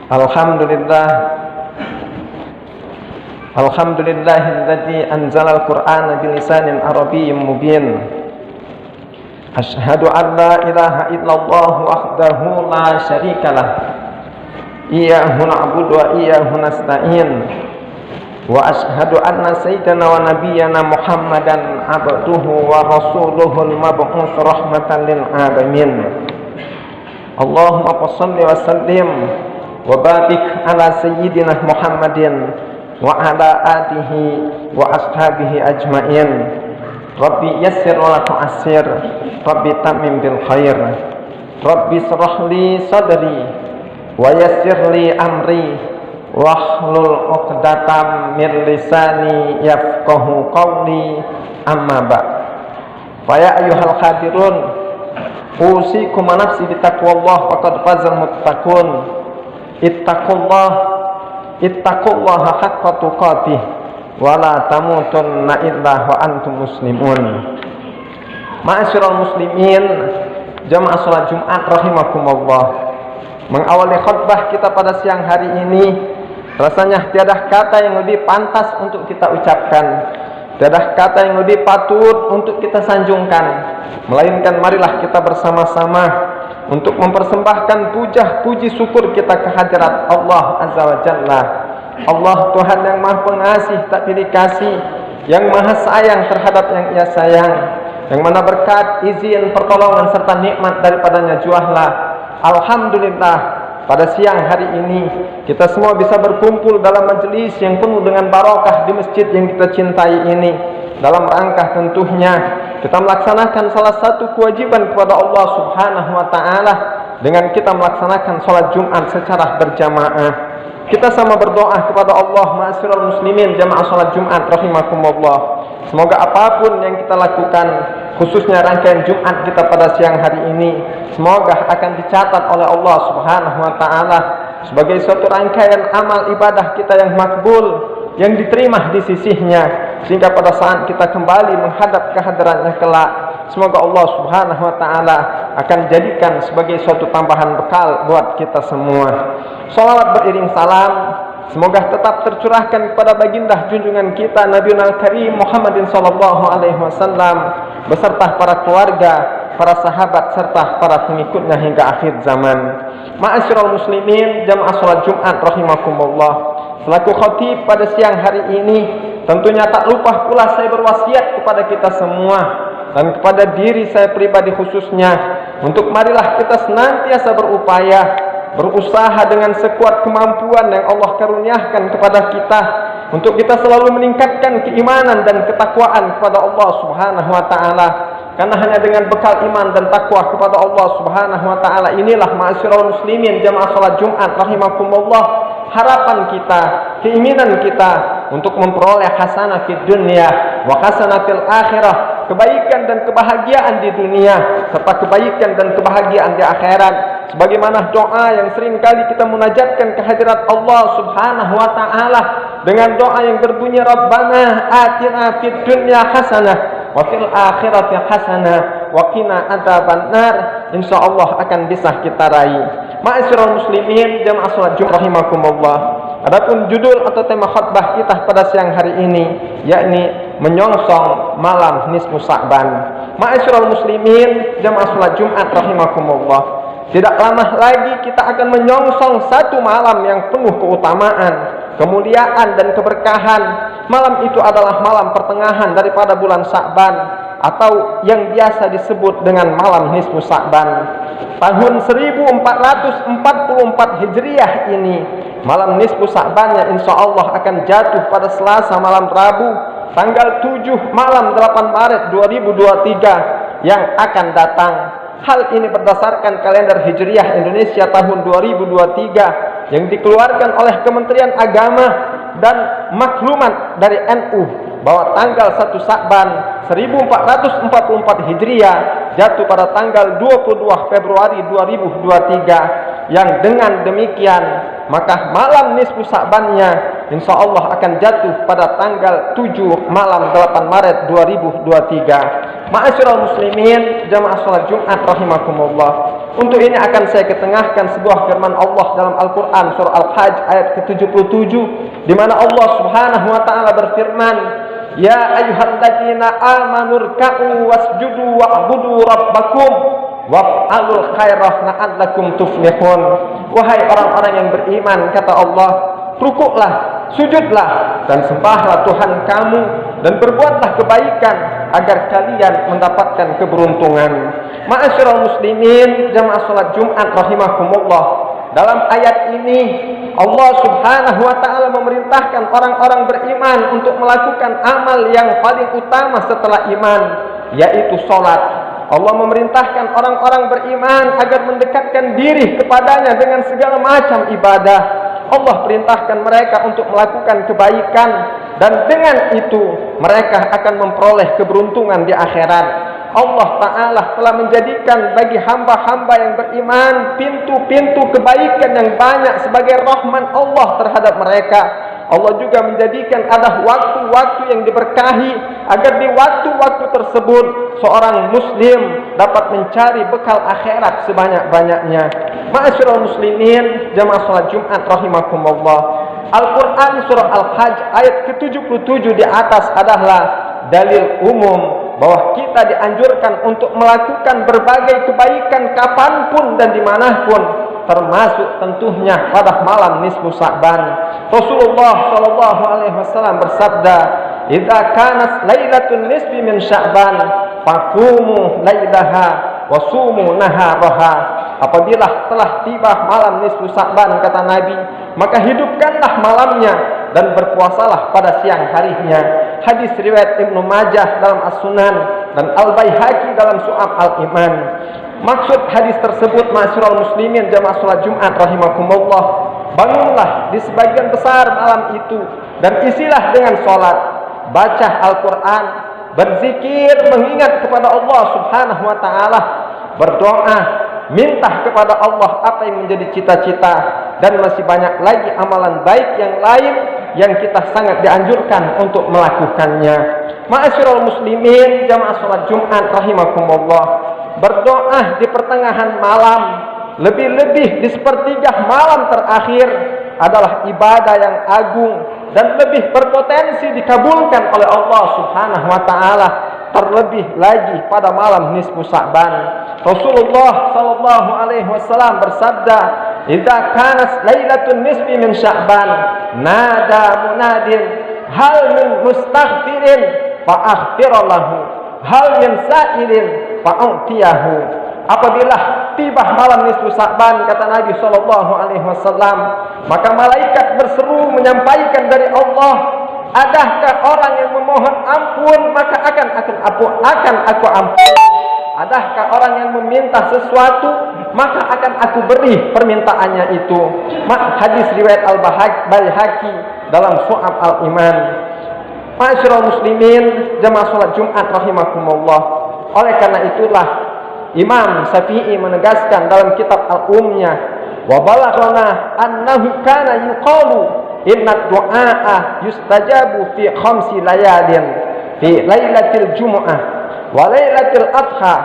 Alhamdulillah, alhamdulillahilladzi anzalal qur'ana bilisanin arabiyyin mubin. Asyhadu an la ilaha illallah wahdahu la syarikalah, iyyahu na'budu wa iyyahu nasta'in. Wa asyhadu anna sayyidana wa nabiyyana Muhammadan abduhu wa rasuluhul mab'uts rahmatan lil alamin. Allahumma shalli wa sallim wa barik ala sayyidina Muhammadin wa ala alihi wa ashabihi ajmain. Rabbi yassir wa la tu'assir, Rabbi tammim bil khair, Rabbi shrah li sadri wa yassir li amri wahlul 'uqdatam min lisani yafqahu qawli, amma ba'd. Fa ya ayyuhal hadirun, usikum wa nafsi bi taqwallah faqad fazal muttaqun. Ittaqullaha haqqa tuqatih wa la tamutunna illa wa antum muslimun. Ma'asyiral muslimin, jamaah salat Jumat rahimakumullah. Mengawali khutbah kita pada siang hari ini, rasanya tiada kata yang lebih pantas untuk kita ucapkan, tiada kata yang lebih patut untuk kita sanjungkan, melainkan marilah kita bersama-sama untuk mempersembahkan puji syukur kita kehadirat Allah Azza wa Jalla. Allah Tuhan yang Maha Pengasih tak pilih kasih, yang Maha Sayang terhadap yang Ia sayang, yang mana berkat, izin, pertolongan serta nikmat daripadanya juahlah. Alhamdulillah, pada siang hari ini kita semua bisa berkumpul dalam majelis yang penuh dengan barakah di masjid yang kita cintai ini, dalam rangka tentunya kita melaksanakan salah satu kewajiban kepada Allah Subhanahu wa taala dengan kita melaksanakan salat Jumat secara berjamaah. Kita sama berdoa kepada Allah, ma'asyiral muslimin, jamaah salat Jumat rahimakumullah. Semoga apapun yang kita lakukan, khususnya rangkaian Jumat kita pada siang hari ini, semoga akan dicatat oleh Allah Subhanahu wa taala sebagai suatu rangkaian amal ibadah kita yang makbul, yang diterima di sisinya, sehingga pada saat kita kembali menghadap kehadirannya kelak, semoga Allah Subhanahu wa taala akan jadikan sebagai suatu tambahan bekal buat kita semua. Shalawat beriring salam semoga tetap tercurahkan kepada baginda junjungan kita Nabiul Karim Muhammadin sallallahu alaihi wasallam beserta para keluarga, para sahabat serta para pengikutnya hingga akhir zaman. Ma'asyiral muslimin, jamaah salat Jumat rahimakumullah. Selaku khatib pada siang hari ini, tentunya tak lupa pula saya berwasiat kepada kita semua dan kepada diri saya pribadi khususnya, untuk marilah kita senantiasa berusaha dengan sekuat kemampuan yang Allah karuniakan kepada kita, untuk kita selalu meningkatkan keimanan dan ketakwaan kepada Allah Subhanahu wa taala. Karena hanya dengan bekal iman dan takwa kepada Allah Subhanahu wa taala inilah, ma'asyiral muslimin, jamaah salat Jumat rahimakumullah, harapan kita, keinginan kita untuk memperoleh hasanah fid dunya wa hasanah fil akhirah, kebaikan dan kebahagiaan di dunia serta kebaikan dan kebahagiaan di akhirat. Sebagaimana doa yang sering kali kita munajatkan kehadirat Allah Subhanahu wa taala dengan doa yang berbunyi, Rabbana atina fid dunya hasanah wa fil akhirati hasanah wa qina adzabannar, insyaallah akan bisa kita raih. Ma'asyiral muslimin, jamaah salat Jumat rahimakumullah. Adapun judul atau tema khutbah kita pada siang hari ini, yakni menyongsong malam nisfu Sa'ban. Ma'asyiral muslimin, jamaah salat Jumat rahimakumullah. Tidak lama lagi kita akan menyongsong satu malam yang penuh keutamaan, kemuliaan dan keberkahan. Malam itu adalah malam pertengahan daripada bulan Sa'ban, atau yang biasa disebut dengan malam nisfu Sa'ban. Tahun 1444 Hijriah ini, malam nisfu Sa'bannya insyaallah akan jatuh pada Selasa malam Rabu, tanggal 7 malam 8 Maret 2023 yang akan datang. Hal ini berdasarkan kalender Hijriah Indonesia tahun 2023 yang dikeluarkan oleh Kementerian Agama dan maklumat dari NU, bahwa tanggal 1 Sa'ban 1444 Hijriah jatuh pada tanggal 22 Februari 2023, yang dengan demikian maka malam nisfu Sa'bannya insyaallah akan jatuh pada tanggal 7 malam 8 Maret 2023. Ma'asyiral muslimin, jamaah salat Jumat rahimakumullah. Untuk ini akan saya ketengahkan sebuah firman Allah dalam Al-Quran surah Al-Hajj ayat ke-77, di mana Allah Subhanahu wa taala berfirman, "Ya ayyuhalladzina amanu rka'u wasjudu wa'budu rabbakum waf'alul khairah la'allakum tuflihun." Wahai orang-orang yang beriman, kata Allah, rukuklah, sujudlah, dan sembahlah Tuhan kamu, dan berbuatlah kebaikan agar kalian mendapatkan keberuntungan. Ma'asyiral muslimin, jamaah salat Jumat rahimakumullah. Dalam ayat ini Allah Subhanahu wa taala memerintahkan orang-orang beriman untuk melakukan amal yang paling utama setelah iman, yaitu salat. Allah memerintahkan orang-orang beriman agar mendekatkan diri kepadanya dengan segala macam ibadah. Allah perintahkan mereka untuk melakukan kebaikan, dan dengan itu mereka akan memperoleh keberuntungan di akhirat. Allah Ta'ala telah menjadikan bagi hamba-hamba yang beriman pintu-pintu kebaikan yang banyak sebagai rahman Allah terhadap mereka. Allah juga menjadikan ada waktu-waktu yang diberkahi agar di waktu-waktu tersebut seorang muslim dapat mencari bekal akhirat sebanyak-banyaknya. Ma'asyiral muslimin, jamaah salat Jumat rahimakumullah. Al-Quran surah Al-Hajj ayat ke-77 di atas adalah dalil umum bahwa kita dianjurkan untuk melakukan berbagai kebaikan kapanpun dan dimanapun, termasuk tentunya pada malam nisfu Sya'ban. Rasulullah sallallahu alaihi wasallam bersabda, "Idza kanat lailatul nisfi min Sya'ban, faqumu lailaha wa sumu naharaha." Apabila telah tiba malam nisfu Sya'ban, kata Nabi, maka hidupkanlah malamnya dan berpuasalah pada siang harinya. Hadis riwayat Ibnu Majah dalam As-Sunan dan Al-Baihaqi dalam Syu'ab Al-Iman. Maksud hadis tersebut, ma'asyiral muslimin jamaah salat Jumat rahimakumullah, bangunlah di sebagian besar malam itu dan isilah dengan salat, baca Al-Quran, berzikir, mengingat kepada Allah Subhanahu wa taala, berdoa, minta kepada Allah apa yang menjadi cita-cita, dan masih banyak lagi amalan baik yang lain yang kita sangat dianjurkan untuk melakukannya. Ma'asyiral muslimin jamaah salat Jumat rahimakumullah, berdoa di pertengahan malam, lebih-lebih di sepertiga malam terakhir, adalah ibadah yang agung dan lebih berpotensi dikabulkan oleh Allah Subhanahu wa taala, terlebih lagi pada malam nisfu Sya'ban. Rasulullah sallallahu alaihi wasallam bersabda, "Idza kanat lailatul nisfi min Sya'ban, nada munadin, hal min mustaghfirin fa aghfira lahu, hal min sa'ilin fa u'tiyahu." Apabila tiba malam nisfu Sya'ban, kata Nabi sallallahu alaihi wasallam, maka malaikat berseru menyampaikan dari Allah, "Adakah orang yang memohon ampun, maka akan aku ampuni? Adakah orang yang meminta sesuatu, maka akan aku beri permintaannya itu." Hadis riwayat Al-Baihaqi dalam Syu'ab Al-Iman. Ma'asyiral muslimin jamaah salat Jumat rahimakumullah. Oleh karena itulah Imam Syafi'i menegaskan dalam kitab Al-Umnya, "Wa balaghana annahu kana yuqalu inna du'a yustajabu fi khamsi layalin, fi lailatil jumu'ah wa lailatil adha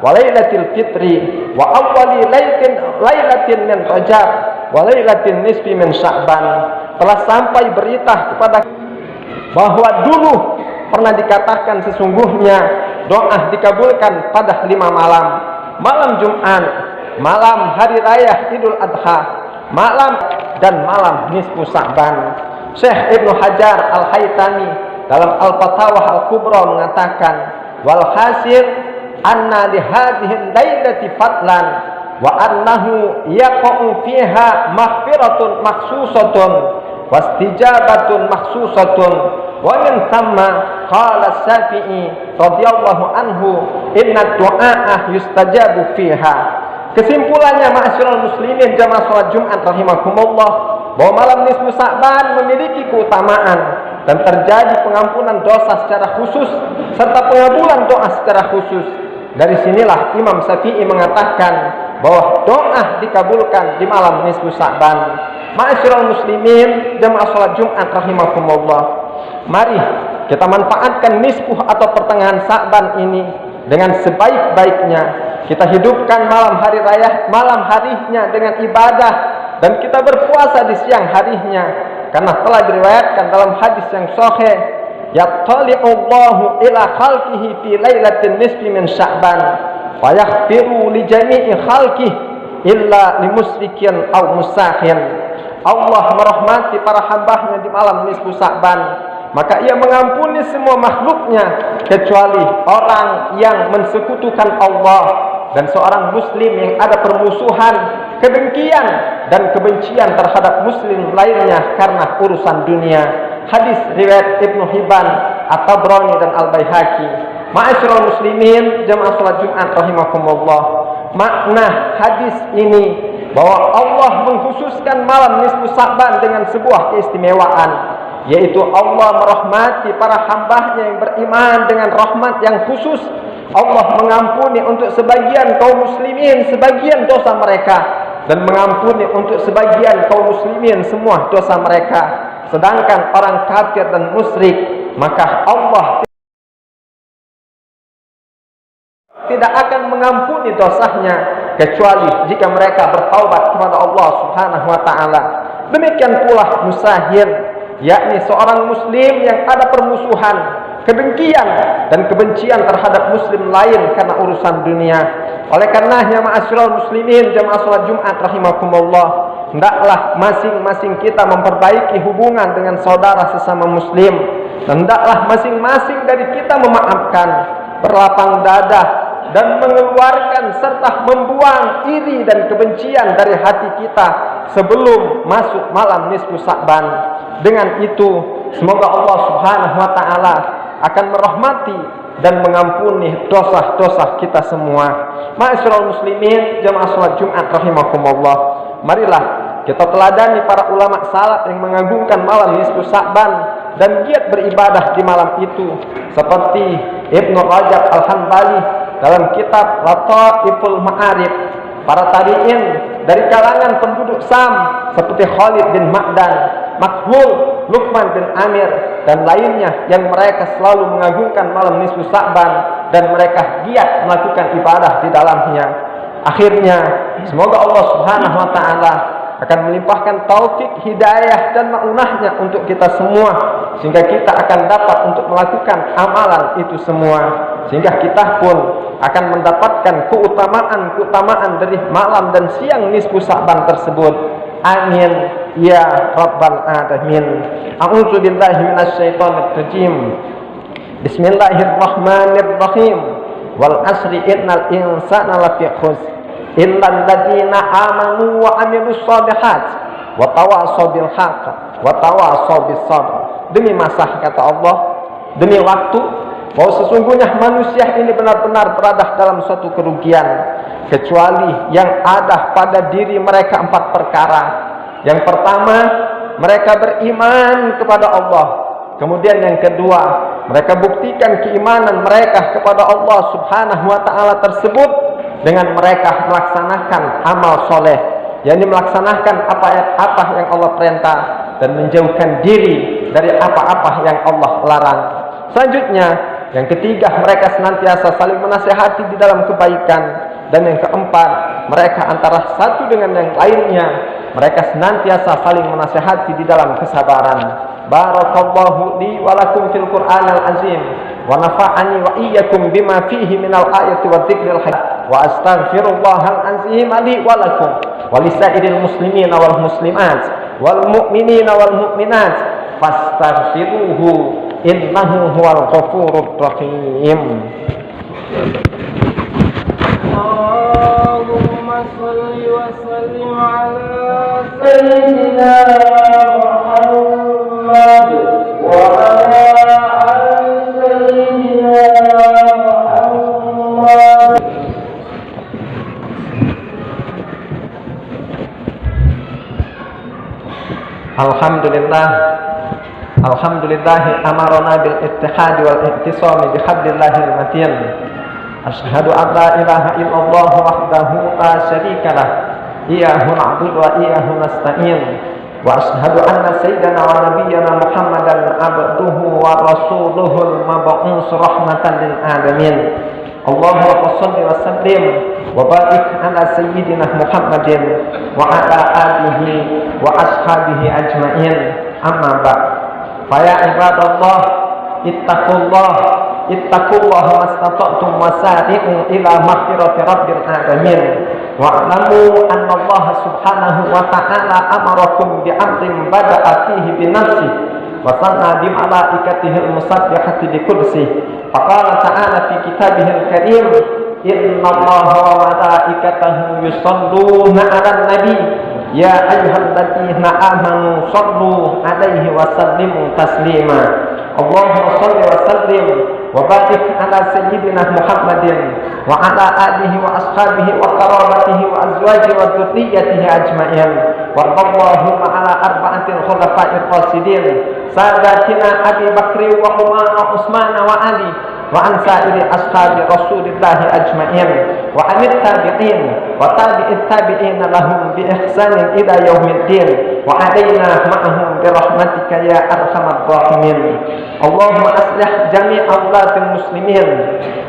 wa lailatil fitri wa awwali lailatin min Rajab wa lailatin nisfi min Sya'ban." Telah sampai berita kepada bahwa dulu pernah dikatakan sesungguhnya doa dikabulkan pada 5 malam: malam Jumat, malam hari raya Idul Adha, malam dan malam nisfu Sya'ban. Syekh Ibnu Hajar Al-Haytami dalam Al-Fatawah Al-Kubra mengatakan, "Wal hasil anna li hadhihi lailati fadlan wa annahu yaqa'u fiha maghfiratun makhsusatun wastijabatun makhsusatun wa min thamma qala Syafi'i radhiyallahu anhu inna du'a yustajabu fiha." Kesimpulannya, ma'asyiral muslimin jamaah salat Jumat rahimakumullah, bahwa malam nisfu Sya'ban memiliki keutamaan dan terjadi pengampunan dosa secara khusus serta pengabulan doa secara khusus. Dari sinilah Imam Syafi'i mengatakan bahwa doa dikabulkan di malam nisfu Sya'ban. Ma'asyiral muslimin jamaah salat Jumat rahimakumullah, mari kita manfaatkan nisfu atau pertengahan Sya'ban ini dengan sebaik-baiknya. kita hidupkan malam harinya dengan ibadah, dan kita berpuasa di siang harinya, karena telah diriwayatkan dalam hadis yang sahih, yattali'ullahu ila khalqihi fi lailatin nisfi min Sya'ban wa yaghfiru li jami'i khalqihi illa limusyrikin aw musahin. Allah merahmati para hambanya di malam nisfu Sya'ban, maka ia mengampuni semua makhluknya kecuali orang yang mensekutukan Allah dan seorang muslim yang ada permusuhan, kedengkian dan kebencian terhadap muslim lainnya karena urusan dunia. Hadis riwayat Ibnu Hibban, At-Tabrani dan Al-Baihaqi. Ma'asyiral muslimin jamaah salat Jumat rahimakumullah. Makna hadis ini bahwa Allah mengkhususkan malam nisfu Sya'ban dengan sebuah keistimewaan, yaitu Allah merahmati para hambanya yang beriman dengan rahmat yang khusus. Allah mengampuni untuk sebagian kaum muslimin sebagian dosa mereka, dan mengampuni untuk sebagian kaum muslimin semua dosa mereka. Sedangkan orang kafir dan musyrik, maka Allah tidak akan mengampuni dosanya kecuali jika mereka bertaubat kepada Allah Subhanahu wa taala. Demikian pula musahir, yakni seorang muslim yang ada permusuhan, kedengkian dan kebencian terhadap muslim lain karena urusan dunia. Oleh karenanya ma'asyiral muslimin jamaah salat Jumat rahimakumullah, hendaklah masing-masing kita memperbaiki hubungan dengan saudara sesama muslim, dan hendaklah masing-masing dari kita memaafkan, berlapang dada, dan mengeluarkan serta membuang iri dan kebencian dari hati kita sebelum masuk malam nisfu Sya'ban. Dengan itu semoga Allah Subhanahu wa taala akan merahmati dan mengampuni dosa-dosa kita semua. Ma'asyiral muslimin jamaah salat Jumat rahimakumullah, marilah kita teladani para ulama salaf yang mengagungkan malam nisfu Sya'ban dan giat beribadah di malam itu, seperti Ibnu Rajab Al-Hanbali dalam kitab Lataiful Ma'arif, para tabi'in dari kalangan penduduk Sam seperti Khalid bin Ma'dan, Makhul, Luqman bin Amir dan lainnya yang mereka selalu mengagungkan malam nisfu Sya'ban dan mereka giat melakukan ibadah di dalamnya. Akhirnya semoga Allah Subhanahu wa taala akan melimpahkan taufik, hidayah dan maunahnya untuk kita semua, sehingga kita akan dapat untuk melakukan amalan itu semua, sehingga kita pun akan mendapatkan keutamaan dari malam dan siang nisfu Sya'ban tersebut. Amin ya rabbal alamin. A'udzu billahi minasyaitonir rajim. Bismillahirrahmanirrahim. Wal asri innal insana lafi khusr illal ladzina amanu wa amilus shalihat wa tawassaw bil haqq wa tawassaw bis sabr. Demi masa, kata Allah, demi waktu, bahwa sesungguhnya manusia ini benar-benar berada dalam suatu kerugian, kecuali yang ada pada diri mereka 4 perkara. Yang pertama, mereka beriman kepada Allah. Kemudian yang kedua, mereka buktikan keimanan mereka kepada Allah Subhanahu wa taala tersebut dengan mereka melaksanakan amal soleh, yakni melaksanakan apa yang Allah perintah dan menjauhkan diri dari apa-apa yang Allah larang. Selanjutnya, yang ketiga, mereka senantiasa saling menasihati di dalam kebaikan. Dan yang keempat, mereka antara satu dengan yang lainnya, mereka senantiasa saling menasihati di dalam kesabaran. Barakallahu li wa lakum fil Qur'anil azim wa nafa'ani wa iyyakum bima fihi minal ayati wa dzikril hakim wa astaghfirullahal azim li wa lakum wa lisairil muslimin wal muslimat wal mu'minina wal mu'minat fastaghfiruhu innahu huwal ghafurur rahim. Allahumma shalli wa sallim ala sayyidina Muhammad wa ala ali sayyidina Muhammad. Alhamdulillahi amarona bil ittihadi wal ihtisami bihablillahil matin. Asyhadu an la ilaha illallah wahdahu la syarikalah, iyyahu na'budu wa iyyahu nasta'in. Wa asyhadu anna sayyidana wa nabiyyana Muhammadan abduhu wa rasuluhul mab'us rahmatan lil alamin. Allahumma shalli wa sallim wa barik ala sayyidina Muhammadin wa ala alihi wa ashabihi ajma'in. Amma ba'd. Fa ya ibadallah, ittaqullaha mastata'tum wasari'u ila maghfirati rabbil alamin. Wa'lamu anna Allah subhanahu wa ta'ala amarakum bi amrin bada'a fihi bi nafsihi wa sanna bi malaikatihi al-musabbihati bi kursihi. Faqala ta'ala fi kitabihi al-karim, inna Allaha wa malaikatahu yusalluna 'alan nabi ya ayyuhalladzina amanu sallu 'alaihi wa sallimu taslima. Allahumma shalli wa sallim wa barik ala sayyidina Muhammadin wa ala alihi wa ashabihi wa qarabatihi wa azwajihi wa dhurriyyatihi ajma'in. Warḍallahu ala arba'atil khulafa'ir rasyidin sadatina Abi Bakri wa Umar wa Utsman wa Ali wa an sa'iri ashabi Rasulillah ajma'in wa anit tabi'in wa tabi'it tabi'in lahum bi ihsanin ila yaumiddin wa alaina ma'ahum bi rahmatika ya arhamar rahimin. Allahumma aslih jami' awlatil muslimin.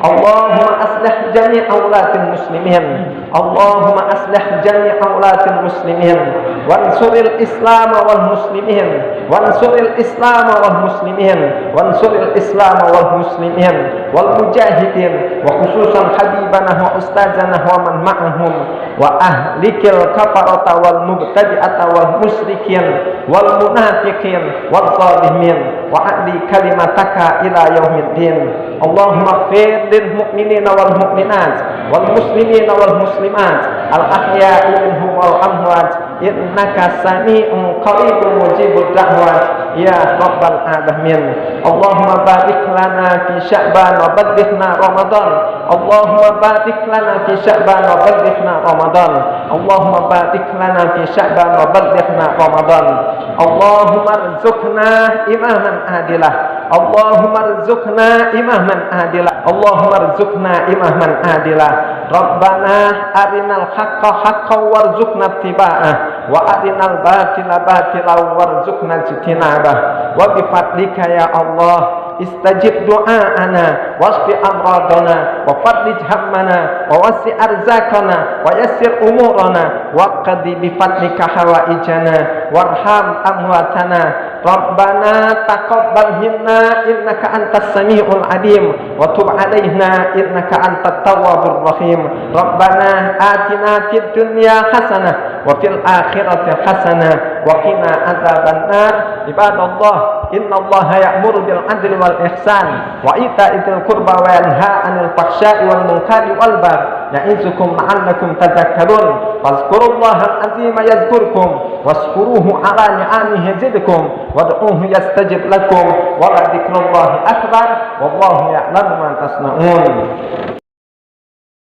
Allahumma aslih jami' awlatil muslimin. Allahumma aslih jami' awlatil muslimin. Wansuril Islam wal muslimin. Wansuril Islam wal muslimin. Wansuril Islam wal muslimin wal mujahidin wa khususan habibana wa ustazana wa man ma'ahum wa ahlikil kafarata wal mubtadi'ata wal musyrikin wal munafiqin wal zalimin wa a'li kalimataka ila yaumiddin. Allahumma ighfir lil mu'minina wal mu'minat wal muslimina wal muslimat al ahya'i minhum wal amwat innaka sami'un qaribun mujibud da'wat ya rabbal alamin. Allahumma barik lana fi Sya'ban wa ballighna Ramadan. Allahumma barik lana fi Sya'ban wa ballighna Ramadan. Allahumma barik lana fi Sya'ban wa ballighna Ramadan. Allahumma arzuqna imaman adilah. Allahumma arzuqna imaman adilah. Allahumma arzuqna imaman adilah. Rabbana arinal haqqa haqqan warzuqna ittiba'ah wa arinal batila batilan warzuqna ijtinabah. Wa bi fadlika ya Allah istajib du'aana wasfi amradana wa farrij hammana wa wasi arzakana wa yassir umurana wa qadi bi fadlika hawaijana warham amwatana. Rabbana taqabbal minna innaka antas samiul alim wa tub alaina innaka antat tawwabur rahim. Rabbana atina fid dunya hasanah wa fil akhirati hasanah wa qina adzabannar. Ibadallah, innallaha ya'muru bil adli wal ihsan wa ita'idzil qurba wa yanha 'anil fahsya'i wal munkari wal baghi ya'izukum la'allakum tadhakkarun. Fazkurullahal azima yazkurkum washkuruhu 'ala ni'amihi yazidkum wad'uhu yastajib lakum wa la dzikrullahi akbar wallahu ya'lamu ma tasna'un.